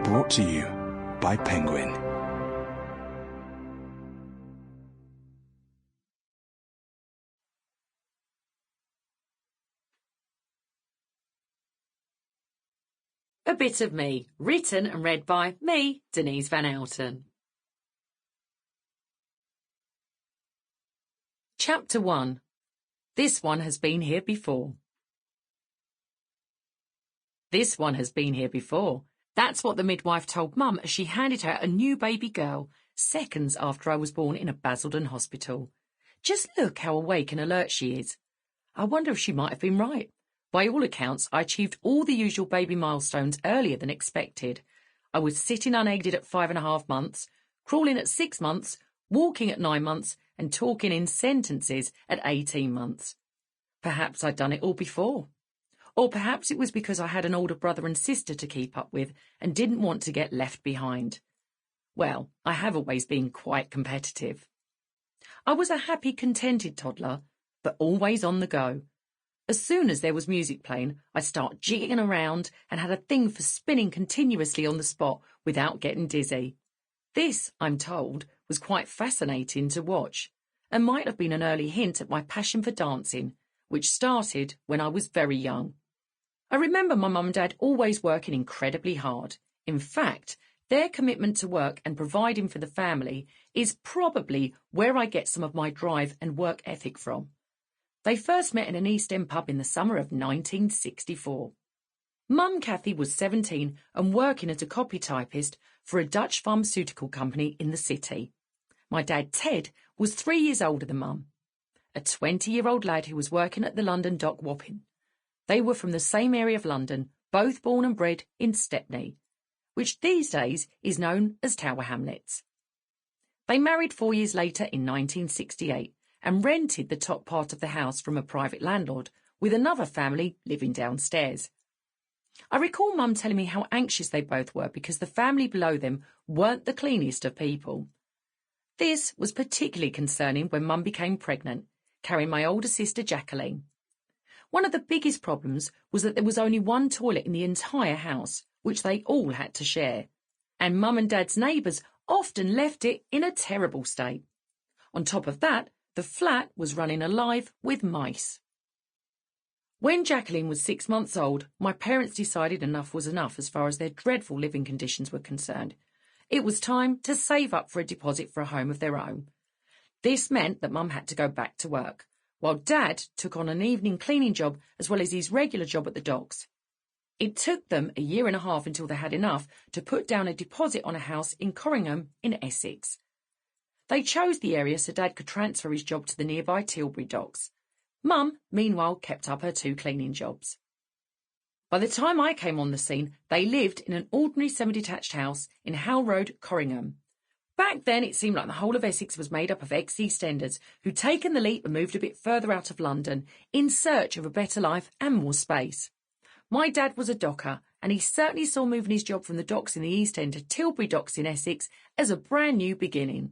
Brought to you by Penguin. A Bit of Me, written and read by me, Denise Van Outen. Chapter 1. This one has been here before. This one has been here before. That's what the midwife told Mum as she handed her a new baby girl, seconds after I was born in a Basildon hospital. Just look how awake and alert she is. I wonder if she might have been right. By all accounts, I achieved all the usual baby milestones earlier than expected. I was sitting unaided at 5.5 months, crawling at 6 months, walking at 9 months, and talking in sentences at 18 months. Perhaps I'd done it all before. Or perhaps it was because I had an older brother and sister to keep up with and didn't want to get left behind. Well, I have always been quite competitive. I was a happy, contented toddler, but always on the go. As soon as there was music playing, I'd start jigging around and had a thing for spinning continuously on the spot without getting dizzy. This, I'm told, was quite fascinating to watch, and might have been an early hint at my passion for dancing, which started when I was very young. I remember my mum and dad always working incredibly hard. In fact, their commitment to work and providing for the family is probably where I get some of my drive and work ethic from. They first met in an East End pub in the summer of 1964. Mum Cathy was 17 and working as a copy typist for a Dutch pharmaceutical company in the city. My dad Ted was 3 years older than Mum, a 20-year-old lad who was working at the London Dock Wapping. They were from the same area of London, both born and bred in Stepney, which these days is known as Tower Hamlets. They married 4 years later in 1968 and rented the top part of the house from a private landlord, with another family living downstairs. I recall Mum telling me how anxious they both were because the family below them weren't the cleanest of people. This was particularly concerning when Mum became pregnant, carrying my older sister Jacqueline. One of the biggest problems was that there was only one toilet in the entire house, which they all had to share, and Mum and Dad's neighbours often left it in a terrible state. On top of that, the flat was running alive with mice. When Jacqueline was 6 months old, my parents decided enough was enough as far as their dreadful living conditions were concerned. It was time to save up for a deposit for a home of their own. This meant that Mum had to go back to work, while Dad took on an evening cleaning job as well as his regular job at the docks. It took them 1.5 years until they had enough to put down a deposit on a house in Corrosive in Essex. They chose the area so Dad could transfer his job to the nearby Tilbury docks. Mum, meanwhile, kept up her 2 cleaning jobs. By the time I came on the scene, they lived in an ordinary semi-detached house in Howe Road, Corrosive. Back then, it seemed like the whole of Essex was made up of ex-East Enders who'd taken the leap and moved a bit further out of London in search of a better life and more space. My dad was a docker, and he certainly saw moving his job from the docks in the East End to Tilbury docks in Essex as a brand new beginning.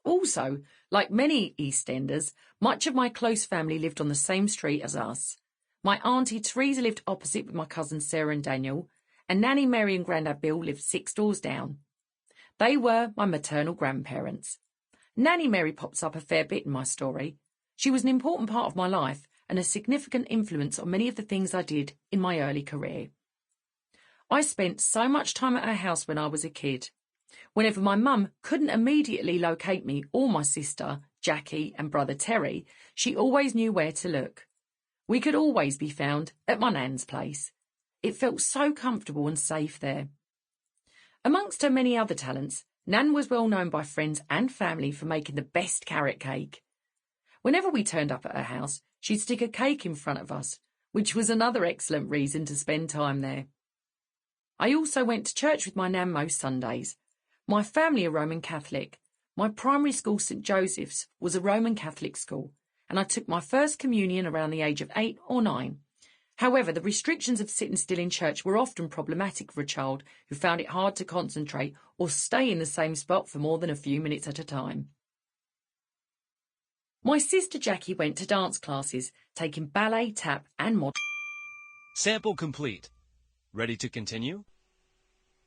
Also, like many East Enders, much of my close family lived on the same street as us. My auntie Teresa lived opposite with my cousins Sarah and Daniel, and Nanny Mary and Grandad Bill lived 6 doors down. They were my maternal grandparents. Nanny Mary pops up a fair bit in my story. She was an important part of my life and a significant influence on many of the things I did in my early career. I spent so much time at her house when I was a kid. Whenever my mum couldn't immediately locate me or my sister, Jackie, and brother Terry, she always knew where to look. We could always be found at my nan's place. It felt so comfortable and safe there. Amongst her many other talents, Nan was well known by friends and family for making the best carrot cake. Whenever we turned up at her house, she'd stick a cake in front of us, which was another excellent reason to spend time there. I also went to church with my nan most Sundays. My family are Roman Catholic. My primary school, St Joseph's, was a Roman Catholic school, and I took my first communion around the age of 8 or 9. However, the restrictions of sitting still in church were often problematic for a child who found it hard to concentrate or stay in the same spot for more than a few minutes at a time. My sister Jackie went to dance classes, taking ballet, tap and modern. Sample complete. Ready to continue?